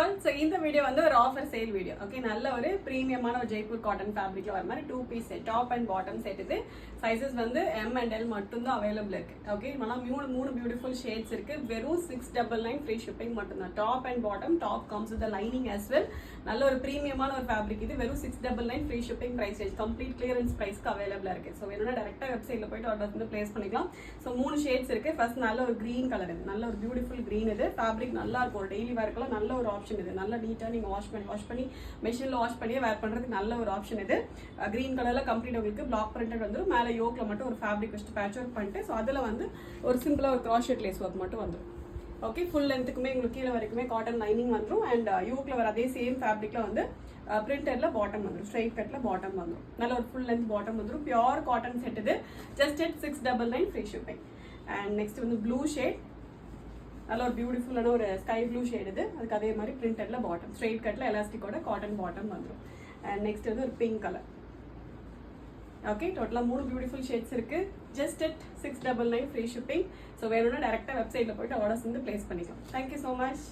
All. So இந்த video வந்து ஒரு ஆஃபர் சேல் வீடியோ. ஓகே, நல்ல ஒரு ப்ரீமியமான ஒரு ஜெய்ப்பூர் காட்டன் ஃபேப்ரிக்ல வர மாதிரி 2 piece set, top and bottom set. இது சைஸஸ் வந்து M and L மட்டும் தான் அவைலபிள் இருக்கு. ஓகே, மூணு பியூட்டிஃபுல் ஷேட்ஸ் இருக்கு. வெறும் 699 ஃப்ரீ ஷிப்பிங் மட்டும் தான். Top and bottom, top comes with lining as well. நல்ல ஒரு ப்ரீமியமான ஒரு ஃபேப்ரிக். இது வெறும் 699 free shipping price range, complete clearance பிரைஸ்க்கு அவைலபிளா இருக்கு. ஸோ வேணும்னா டேரக்டா வெப்சைட்ல போயிட்டு ஆர்டர் வந்து பிளேஸ் பண்ணிக்கலாம். ஸோ 3 ஷேட்ஸ் இருக்கு. ஃபர்ஸ்ட் நல்ல ஒரு கிரீன் கலர், இது நல்ல ஒரு பியூட்டிஃபுல் கிரீன். இது ஃபேப்ரிக் நல்லா இருக்கும், டெய்லி வேர்க்கெல்லாம் நல்ல ஒரு ஆப்ஷன். இது நல்ல நீட்டா நீங்க வாஷ் பண்ணி மெஷின்ல வாஷ் பண்ணியே வேர் பண்றதுக்கு நல்ல ஒரு ஆப்ஷன். இது கிரீன் கலர்ல கம்ப்ளீட் உங்களுக்கு பிளாக் பிரிண்டட் வந்துடும். மேல யோக்ல மட்டும் ஒரு ஃபேப்ரிக் வச்சு பேட்ச் ஒர்க் பண்ணிட்டு, ஸோ அதுல வந்து ஒரு சிம்பிளா ஒரு கிராஷெட் லேஸ் ஒர்க் மட்டும் வந்துடும். ஓகே, ஃபுல் லென்த்துக்குமே உங்களுக்கு கீழே வரைக்குமே காட்டன் லைனிங் வந்துடும். அண்ட் யோக்ல வர அதே சேம் ஃபேப்ரிக்ல வந்து பிரிண்டட்ல பாட்டம் வந்துடும், ஸ்ட்ரைட் கட்ல பாட்டம் வந்துடும். நல்ல ஒரு ஃபுல் லென்த் பாட்டம் வந்துடும். Pure cotton set. இது just at 699 free shipping. And next வந்து ப்ளூ ஷேட், நல்ல ஒரு பியூட்டிஃபுல்லான ஒரு ஸ்கை ப்ளூ ஷேட். இது அதுக்கு அதே மாதிரி பிரிண்டட்ல பாட்டம், ஸ்ட்ரெயிட் கட்ல எலாஸ்டிக்கோட காட்டன் பாட்டம் வந்துடும். அண்ட் நெக்ஸ்ட் வந்து ஒரு பிங்க் கலர். ஓகே, டோட்டலா 3 பியூட்டிஃபுல் ஷேட்ஸ் இருக்கு. Just at 699 free shipping. So வேணும்னா டேரக்டா வெப்சைட்ல போயிட்டு ஆர்டர்ஸ் வந்து பிளேஸ் பண்ணிக்கலாம். Thank you so much.